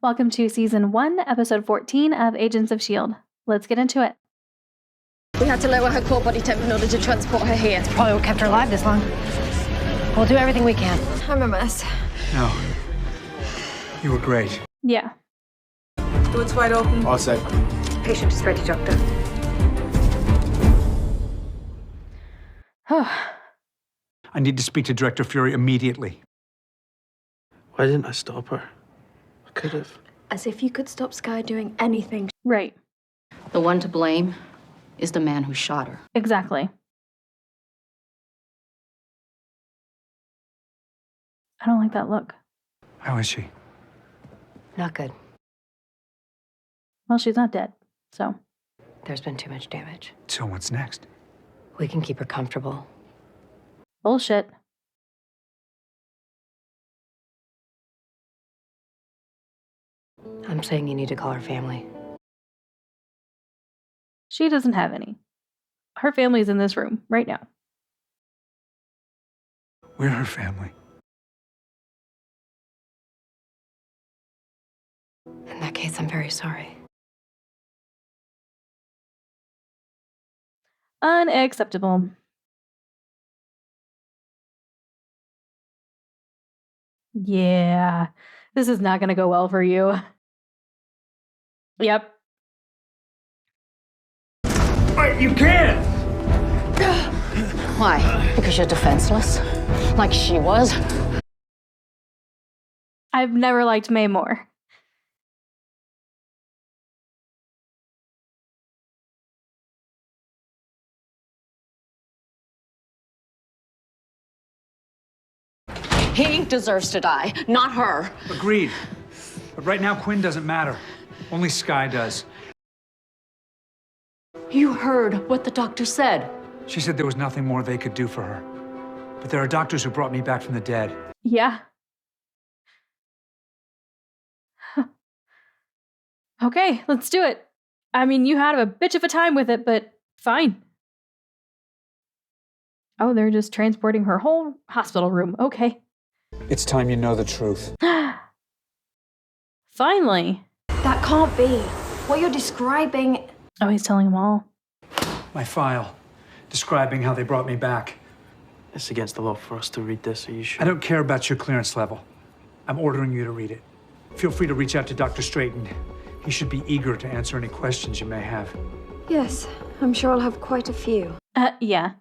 Welcome to Season 1, Episode 14 of Agents of S.H.I.E.L.D. Let's get into it. We had to lower her core body temp in order to transport her here. It's probably what kept her alive this long. We'll do everything we can. I'm a mess. No. You were great. Yeah. Door's wide open. All set. Patient is ready, doctor. I need to speak to Director Fury immediately. Why didn't I stop her? I could have. As if you could stop Sky doing anything. Right. The one to blame is the man who shot her. Exactly. I don't like that look. How is she? Not good. Well, she's not dead, so. There's been too much damage. So what's next? We can keep her comfortable. Bullshit. I'm saying you need to call her family. She doesn't have any. Her family's in this room right now. We're her family. In that case, I'm very sorry. Unacceptable. Yeah. This is not going to go well for you. Yep. Wait, you can't! Why? Because you're defenseless? Like she was? I've never liked May more. He deserves to die, not her. Agreed. But right now, Quinn doesn't matter. Only Sky does. You heard what the doctor said. She said there was nothing more they could do for her. But there are doctors who brought me back from the dead. Yeah. Okay, let's do it. I mean, you had a bitch of a time with it, but fine. Oh, they're just transporting her whole hospital room. Okay. It's time you know the truth. Finally. That can't be. What you're describing. Oh, he's telling them all. My file, describing how they brought me back. It's against the law for us to read this. Are you sure? I don't care about your clearance level. I'm ordering you to read it. Feel free to reach out to Dr. Straighton. He should be eager to answer any questions you may have. Yes, I'm sure I'll have quite a few. Yeah.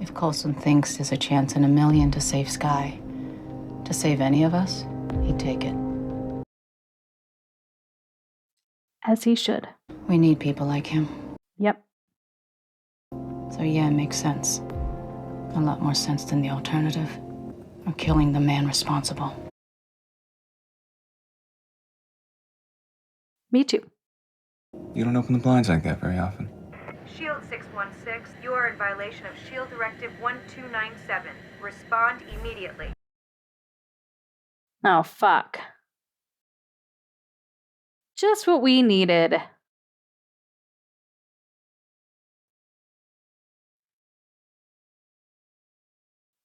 If Coulson thinks there's a chance in a million to save Sky, to save any of us, he'd take it. As he should. We need people like him. Yep. So yeah, it makes sense. A lot more sense than the alternative. Of killing the man responsible. Me too. You don't open the blinds like that very often. S.H.I.E.L.D. 616, you are in violation of S.H.I.E.L.D. Directive 1297. Respond immediately. Oh, fuck. Just what we needed.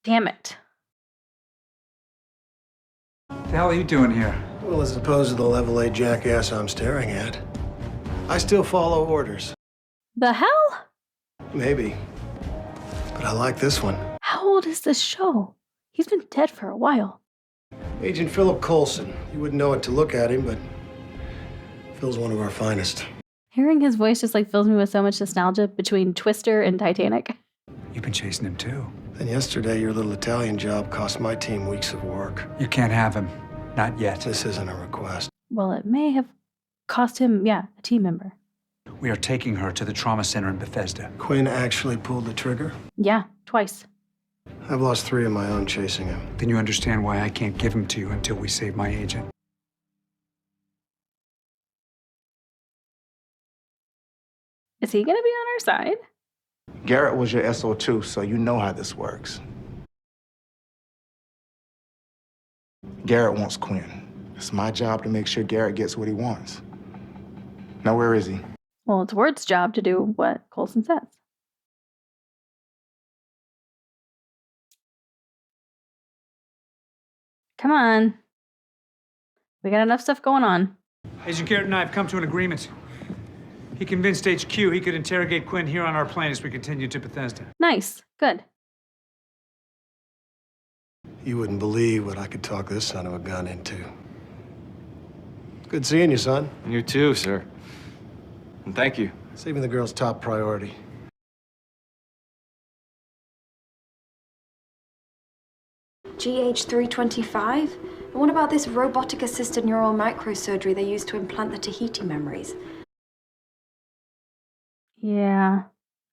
Damn it. What the hell are you doing here? Well, as opposed to the level A jackass I'm staring at, I still follow orders. The hell? Maybe. But I like this one. How old is this show? He's been dead for a while. Agent Philip Coulson. You wouldn't know it to look at him, but Phil's one of our finest. Hearing his voice just like fills me with so much nostalgia between Twister and Titanic. You've been chasing him too. And yesterday, your little Italian job cost my team weeks of work. You can't have him. Not yet. This isn't a request. Well, it may have cost him, a team member. We are taking her to the trauma center in Bethesda. Quinn actually pulled the trigger. Yeah, twice. I've lost 3 of my own chasing him. Then you understand why I can't give him to you until we save my agent. Is he gonna be on our side? Garrett was your SO2, so you know how this works. Garrett wants Quinn. It's my job to make sure Garrett gets what he wants. Now, where is he? Well, it's Ward's job to do what Coulson says. Come on. We got enough stuff going on. Agent Garrett and I have come to an agreement. He convinced HQ he could interrogate Quinn here on our plane as we continue to Bethesda. Nice. Good. You wouldn't believe what I could talk this son of a gun into. Good seeing you, son. You too, sir. And thank you. Saving the girl's top priority. GH325? And what about this robotic-assisted neural microsurgery they used to implant the T.A.H.I.T.I memories? Yeah.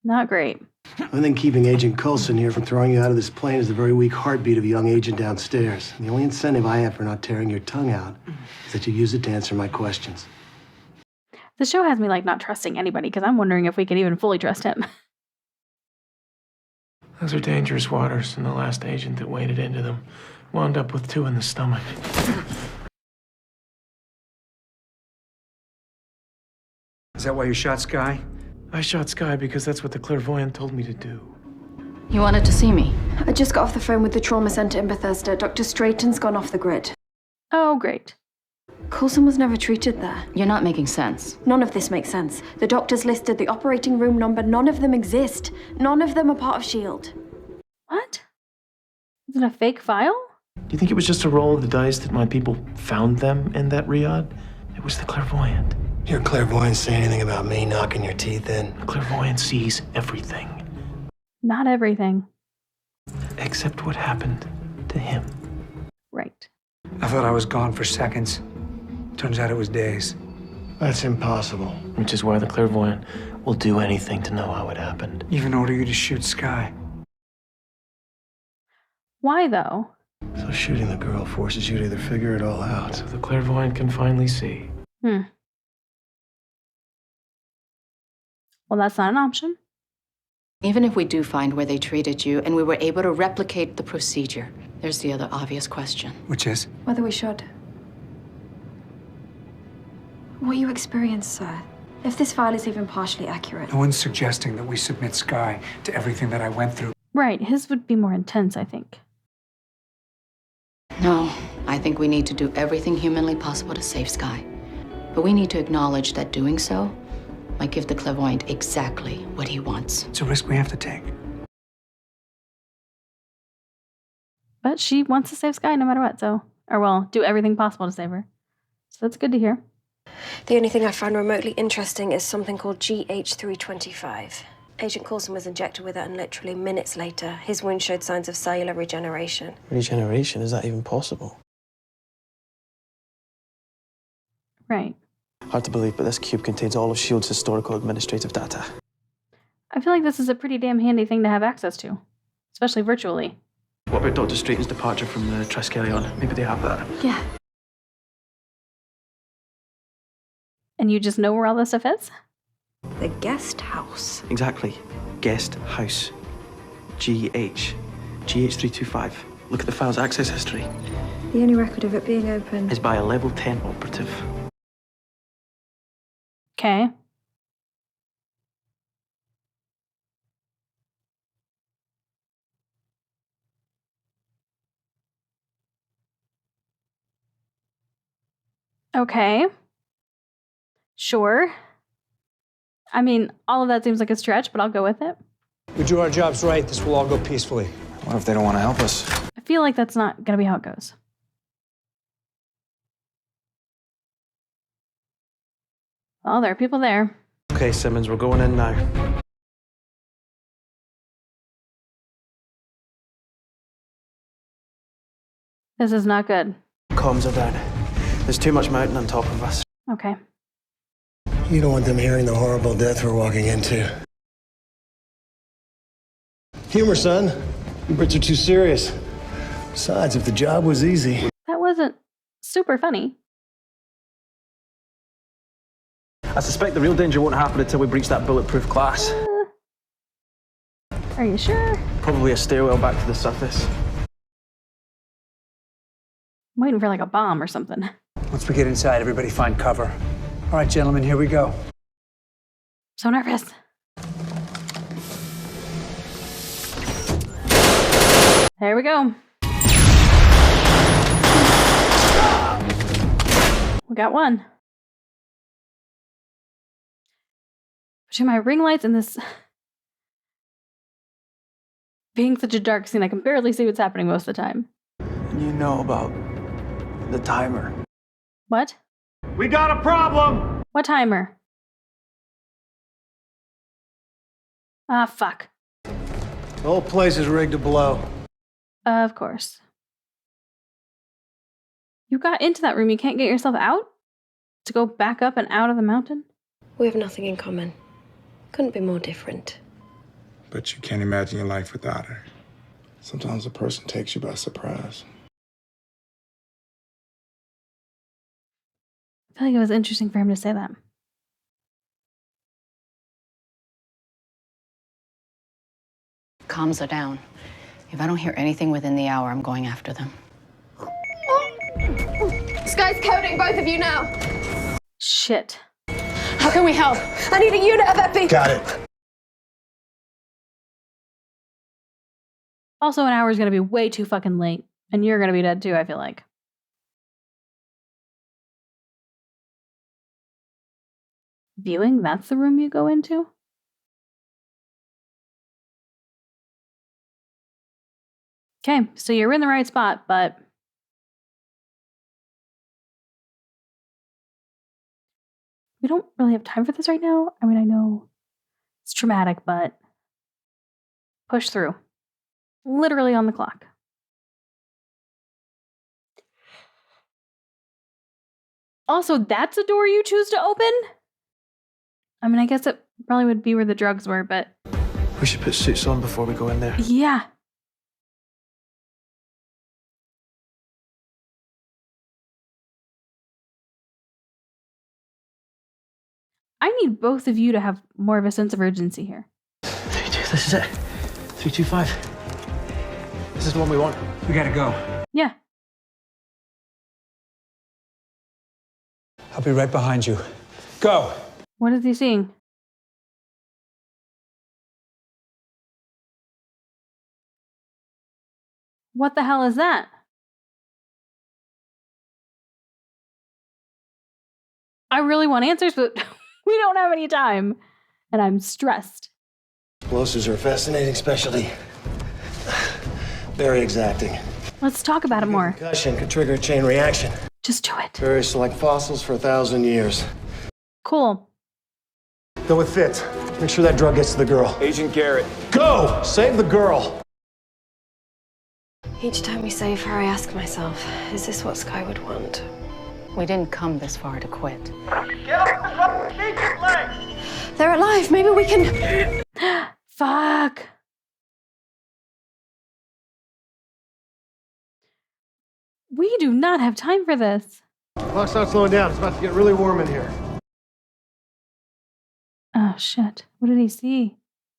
Not great. The only thing keeping Agent Coulson here from throwing you out of this plane is the very weak heartbeat of a young agent downstairs. And the only incentive I have for not tearing your tongue out is that you use it to answer my questions. The show has me like not trusting anybody because I'm wondering if we can even fully trust him. Those are dangerous waters, and the last agent that waded into them wound up with 2 in the stomach. Is that why you shot Sky? I shot S.H.I.E.L.D because that's what the clairvoyant told me to do. You wanted to see me? I just got off the phone with the trauma center in Bethesda. Dr. Straighton's gone off the grid. Oh, great. Coulson was never treated there. You're not making sense. None of this makes sense. The doctors listed the operating room number. None of them exist. None of them are part of S.H.I.E.L.D. What? Is it a fake file? Do you think it was just a roll of the dice that my people found them in that riad? It was the clairvoyant. Your clairvoyant say anything about me knocking your teeth in? The clairvoyant sees everything. Not everything. Except what happened to him. Right. I thought I was gone for seconds. Turns out it was days. That's impossible. Which is why the clairvoyant will do anything to know how it happened. Even order you to shoot Sky. Why, though? So shooting the girl forces you to either figure it all out. So the clairvoyant can finally see. Well, that's not an option. Even if we do find where they treated you and we were able to replicate the procedure, there's the other obvious question. Which is? Whether we should. What you experienced, sir. If this file is even partially accurate. No one's suggesting that we submit Sky to everything that I went through. Right. His would be more intense, I think. No, I think we need to do everything humanly possible to save Sky. But we need to acknowledge that doing so might give the clairvoyant exactly what he wants. It's a risk we have to take. But she wants to save Sky no matter what, so... Or, well, do everything possible to save her. So that's good to hear. The only thing I find remotely interesting is something called GH325. Agent Coulson was injected with it, and literally minutes later, his wound showed signs of cellular regeneration. Regeneration? Is that even possible? Right. Hard to believe, but this cube contains all of S.H.I.E.L.D's historical administrative data. I feel like this is a pretty damn handy thing to have access to. Especially virtually. What about Dr. Straighton's departure from the Triskelion? Maybe they have that. Yeah. And you just know where all this stuff is? The guest house. Exactly. Guest house. GH325. Look at the file's access history. The only record of it being open Is by a level 10 operative. Okay. Okay. Sure. I mean, all of that seems like a stretch, but I'll go with it. We do our jobs right, this will all go peacefully. What if they don't want to help us? I feel like that's not going to be how it goes. Well, there are people there. Okay, Simmons, we're going in now. This is not good. Comms are down. There's too much mountain on top of us. Okay. You don't want them hearing the horrible death we're walking into. Humor, son. You Brits are too serious. Besides, if the job was easy... That wasn't super funny. I suspect the real danger won't happen until we breach that bulletproof glass. Are you sure? Probably a stairwell back to the surface. I'm waiting for like a bomb or something. Once we get inside, everybody find cover. All right, gentlemen, here we go. So nervous. There we go. We got one. Between my ring lights and this being such a dark scene, I can barely see what's happening most of the time. You know about the timer. What? We got a problem! What timer? Ah, fuck. The whole place is rigged to blow. Of course. You got into that room. You can't get yourself out? To go back up and out of the mountain? We have nothing in common. Couldn't be more different. But you can't imagine your life without her. Sometimes a person takes you by surprise. I feel like it was interesting for him to say that. Comms are down. If I don't hear anything within the hour, I'm going after them. Sky's coding both of you now. Shit. How can we help? I need a unit of epi. Got it. Also, an hour is going to be way too fucking late. And you're going to be dead too, I feel like. Viewing? That's the room you go into? Okay, so you're in the right spot, but we don't really have time for this right now. I mean, I know it's traumatic, but push through. Literally on the clock. Also, that's a door you choose to open? I mean, I guess it probably would be where the drugs were, but... We should put suits on before we go in there. Yeah. I need both of you to have more of a sense of urgency here. This is it. 325. This is the one we want. We gotta go. Yeah. I'll be right behind you. Go! What is he seeing? What the hell is that? I really want answers, but we don't have any time. And I'm stressed. Explosives are a fascinating specialty. Very exacting. Let's talk about it more. Concussion could trigger a chain reaction. Just do it. Various like fossils for 1,000 years. Cool. Go with Fitz. Make sure that drug gets to the girl. Agent Garrett. Go! Save the girl! Each time we save her, I ask myself, is this what Sky would want? We didn't come this far to quit. Get off the truck immediately! They're alive. Maybe we can... Fuck. We do not have time for this. Clock's not slowing down. It's about to get really warm in here. Oh, shit. What did he see?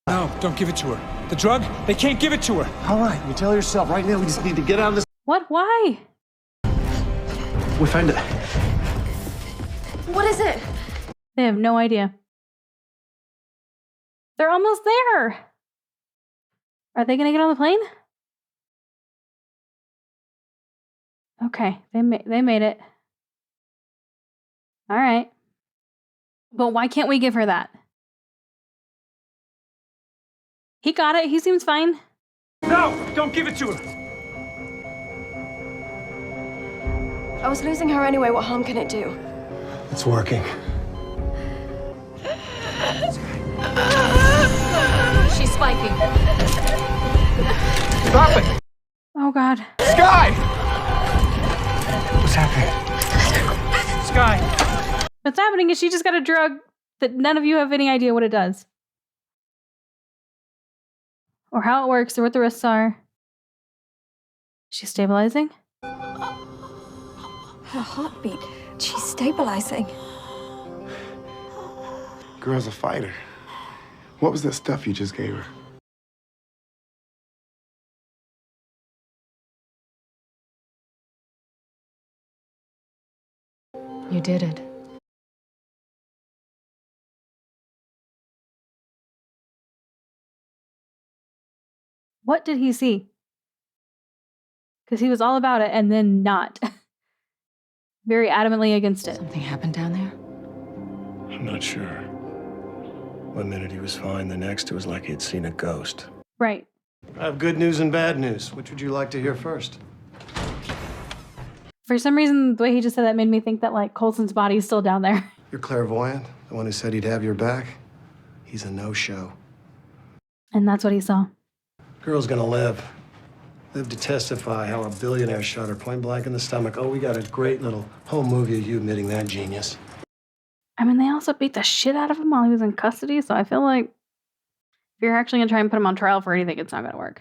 No, don't give it to her. The drug? They can't give it to her. All right, you tell yourself right now we just need to get out of this. What? Why? We found it. What is it? They have no idea. They're almost there. Are they going to get on the plane? Okay, they made it. All right. But why can't we give her that? He got it. He seems fine. No, don't give it to her. I was losing her anyway. What harm can it do? It's working. She's spiking. Stop it! Oh, God. Sky! What's happening? Sky! What's happening is she just got a drug that none of you have any idea what it does. Or how it works, or what the risks are. She's stabilizing? Her heartbeat. She's stabilizing. Girl's a fighter. What was that stuff you just gave her? You did it. What did he see? Because he was all about it and then not. very adamantly against it. Something happened down there? I'm not sure. One minute he was fine, the next it was like he'd seen a ghost. Right. I have good news and bad news. Which would you like to hear first? For some reason, the way he just said that made me think that, like, Coulson's body is still down there. Your clairvoyant, the one who said he'd have your back, he's a no-show. And that's what he saw. Girl's gonna live. Live to testify how a billionaire shot her point blank in the stomach. Oh, we got a great little home movie of you admitting that genius. I mean, they also beat the shit out of him while he was in custody, so I feel like if you're actually gonna try and put him on trial for anything, it's not gonna work.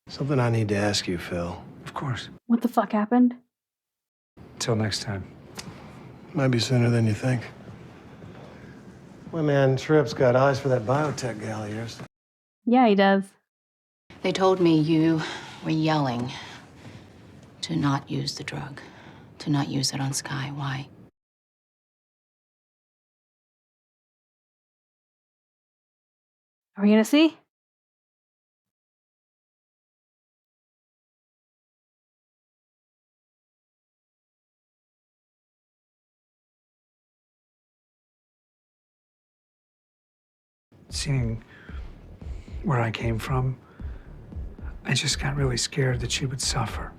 Something I need to ask you, Phil. Of course. What the fuck happened? Till next time. Might be sooner than you think. My man Tripp's got eyes for that biotech gal of yours. Yeah, he does. They told me you were yelling to not use the drug, to not use it on Sky. Why? Are we gonna see? Seeing where I came from, I just got really scared that she would suffer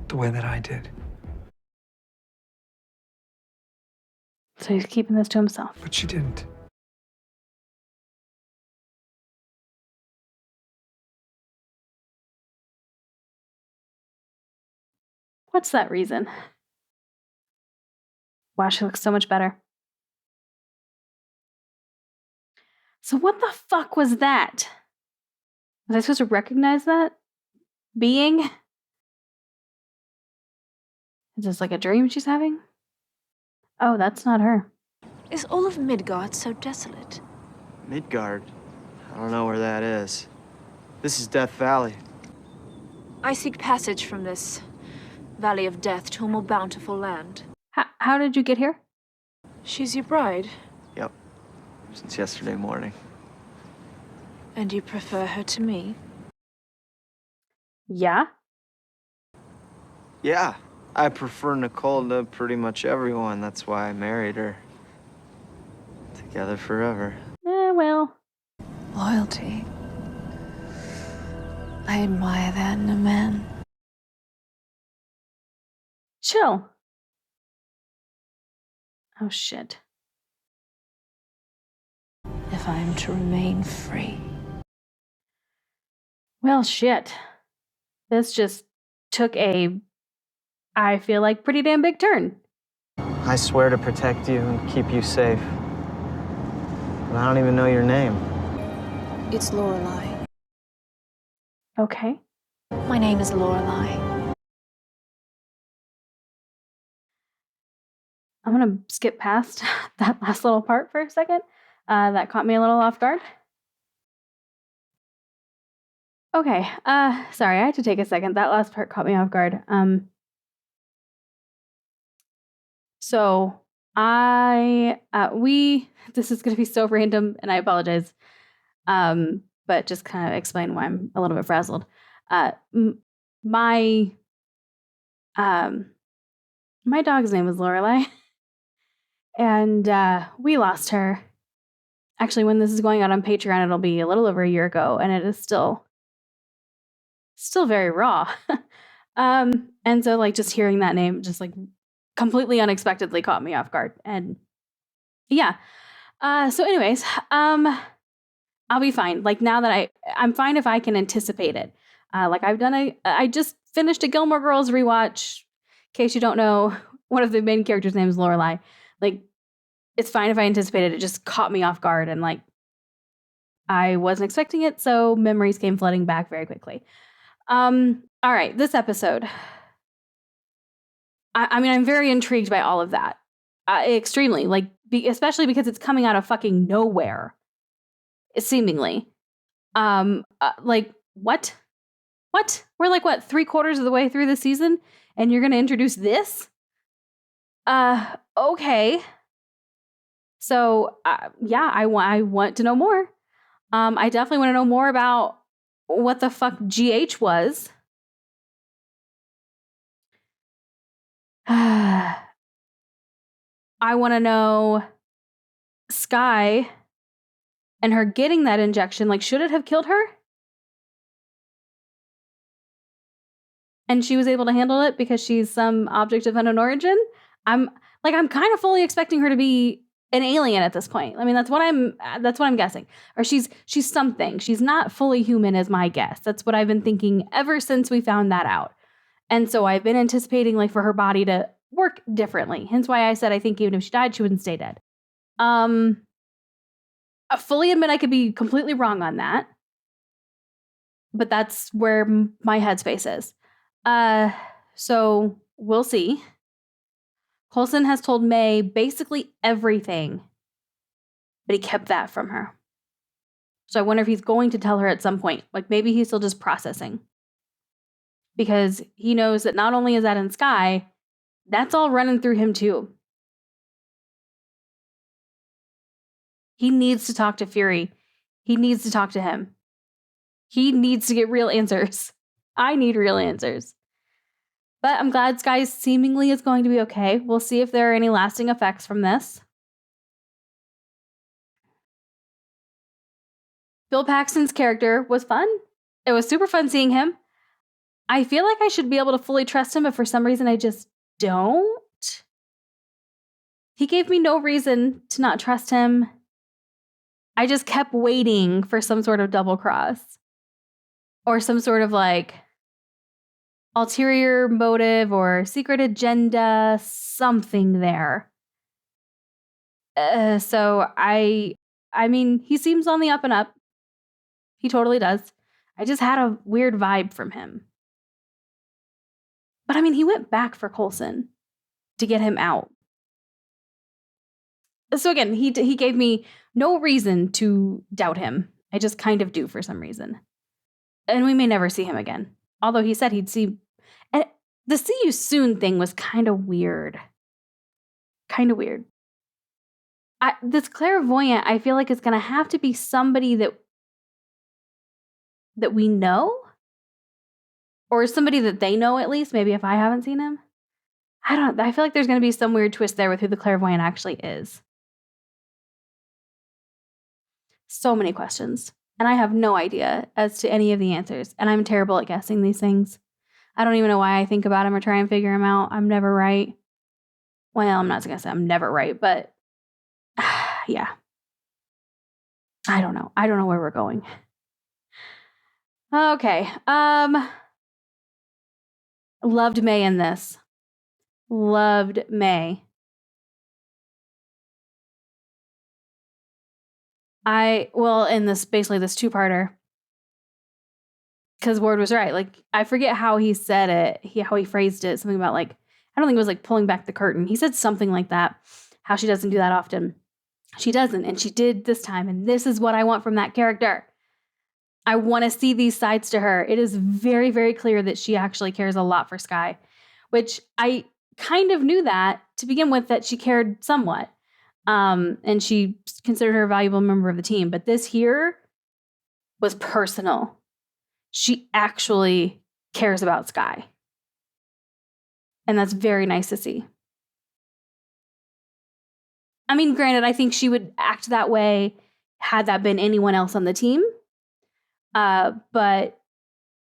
the way that I did. So he's keeping this to himself. But she didn't. What's that reason? Wow, she looks so much better. So what the fuck was that? Was I supposed to recognize that being? Is this like a dream she's having? Oh, that's not her. Is all of Midgard so desolate? Midgard? I don't know where that is. This is Death Valley. I seek passage from this valley of death to a more bountiful land. How did you get here? She's your bride, Yep. Since yesterday morning. and you prefer her to me? Yeah? Yeah. I prefer Nicole to pretty much everyone. That's why I married her. Together forever. Well. Loyalty. I admire that in a man. Chill. Oh, shit. If I am to remain free. Well, shit. This just took a, I feel like, pretty damn big turn. I swear to protect you and keep you safe. But I don't even know your name. It's Lorelei. Okay. My name is Lorelei. I'm gonna skip past that last little part for a second. That caught me a little off guard. Okay, sorry, I had to take a second. That last part caught me off guard. So this is gonna be so random, and I apologize. But just kind of explain why I'm a little bit frazzled. My dog's name was Lorelei, and we lost her. Actually, when this is going out on Patreon, it'll be a little over a year ago, and it is still very raw. And so, like, just hearing that name just like completely unexpectedly caught me off guard. And yeah. So anyways, I'll be fine. Like, now that I'm fine if I can anticipate it. Like, I just finished a Gilmore Girls rewatch. In case you don't know, one of the main characters' name is Lorelei. Like, it's fine if I anticipated it. It just caught me off guard, and like, I wasn't expecting it, so memories came flooding back very quickly. All right, this episode. I mean, I'm very intrigued by all of that. Extremely, like, especially because it's coming out of fucking nowhere. Seemingly. Like, what? What? We're like, what, 3/4 of the way through the season, and you're gonna introduce this? Okay. So, yeah, I want to know more. I definitely want to know more about what the fuck GH was. I want to know Skye and her getting that injection. Like, should it have killed her? And she was able to handle it because she's some object of unknown origin. I'm kind of fully expecting her to be an alien at this point. I mean, that's what I'm guessing. Or she's something. She's not fully human is my guess. That's what I've been thinking ever since we found that out. And so I've been anticipating like for her body to work differently. Hence why I said I think even if she died, she wouldn't stay dead. I fully admit I could be completely wrong on that. But that's where my headspace is. So we'll see. Coulson has told May basically everything, but he kept that from her. So I wonder if he's going to tell her at some point. Like maybe he's still just processing. Because he knows that not only is that in Skye, that's all running through him too. He needs to talk to Fury. He needs to talk to him. He needs to get real answers. I need real answers. But I'm glad Skye seemingly is going to be okay. We'll see if there are any lasting effects from this. Bill Paxton's character was fun. It was super fun seeing him. I feel like I should be able to fully trust him, but for some reason I just don't. He gave me no reason to not trust him. I just kept waiting for some sort of double cross. Or some sort of like ulterior motive or secret agenda, something there. So I mean, he seems on the up and up. He totally does. I just had a weird vibe from him. But I mean, he went back for Coulson to get him out. So again, he gave me no reason to doubt him. I just kind of do for some reason. And we may never see him again. Although he said he'd see... And the see you soon thing was kind of weird. Kind of weird. This clairvoyant, I feel like it's going to have to be somebody that we know. Or somebody that they know at least. Maybe if I haven't seen him. I feel like there's going to be some weird twist there with who the clairvoyant actually is. So many questions. And I have no idea as to any of the answers. And I'm terrible at guessing these things. I don't even know why I think about them or try and figure them out. I'm never right. Well, I'm not going to say I'm never right, but yeah. I don't know. I don't know where we're going. Okay. Loved May in this. Loved May. In this, basically this two-parter. Because Ward was right. Like, I forget how he said it. How he phrased it. Something about like, I don't think it was like pulling back the curtain. He said something like that. How she doesn't do that often. She doesn't. And she did this time. And this is what I want from that character. I want to see these sides to her. It is very, very clear that she actually cares a lot for Skye. Which I kind of knew that to begin with, that she cared somewhat. And she considered her a valuable member of the team. But this here was personal. She actually cares about Skye. And that's very nice to see. I mean, granted, I think she would act that way had that been anyone else on the team. But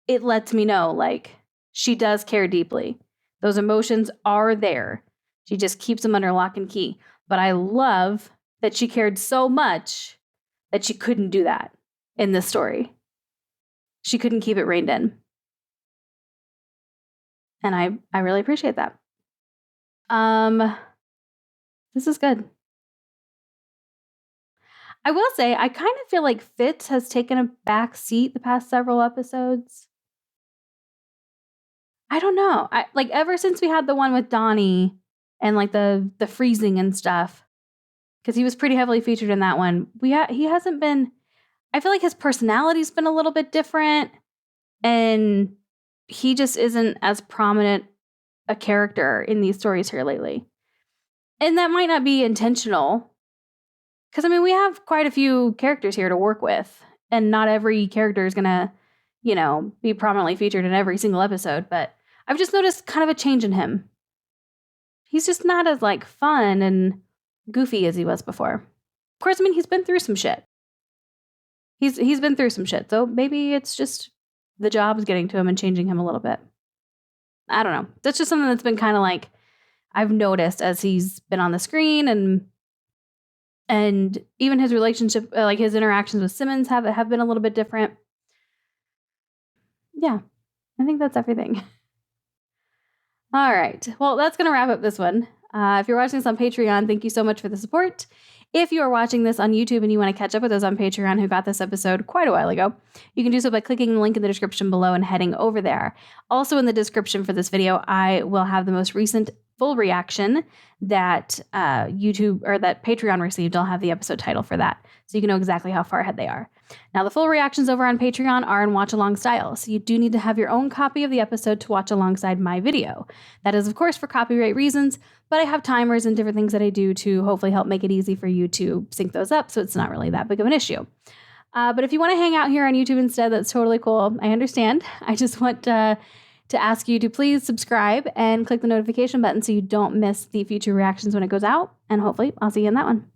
it lets me know, like, she does care deeply. Those emotions are there. She just keeps them under lock and key. But I love that she cared so much that she couldn't do that in this story. She couldn't keep it reined in. And I really appreciate that. This is good. I will say, I kind of feel like Fitz has taken a back seat the past several episodes. I don't know. Ever since we had the one with Donnie and like the freezing and stuff, because he was pretty heavily featured in that one. He hasn't been. I feel like his personality's been a little bit different, and he just isn't as prominent a character in these stories here lately. And that might not be intentional. Because, I mean, we have quite a few characters here to work with. And not every character is going to, be prominently featured in every single episode. But I've just noticed kind of a change in him. he's just not as like fun and goofy as he was before. Of course, I mean, he's been through some shit. He's been through some shit. So maybe it's just the job's getting to him and changing him a little bit. I don't know. That's just something that's been kind of like I've noticed as he's been on the screen, and even his relationship, like his interactions with Simmons have been a little bit different. Yeah, I think that's everything. All right. Well, that's going to wrap up this one. If you're watching this on Patreon, thank you so much for the support. If you are watching this on YouTube and you want to catch up with those on Patreon who got this episode quite a while ago, you can do so by clicking the link in the description below and heading over there. Also in the description for this video, I will have the most recent full reaction that YouTube or that Patreon received. I'll have the episode title for that, so you can know exactly how far ahead they are. Now, the full reactions over on Patreon are in watch-along style, so you do need to have your own copy of the episode to watch alongside my video. That is, of course, for copyright reasons, but I have timers and different things that I do to hopefully help make it easy for you to sync those up, so it's not really that big of an issue. But if you want to hang out here on YouTube instead, that's totally cool. I understand. I just want to ask you to please subscribe and click the notification button so you don't miss the future reactions when it goes out, and hopefully I'll see you in that one.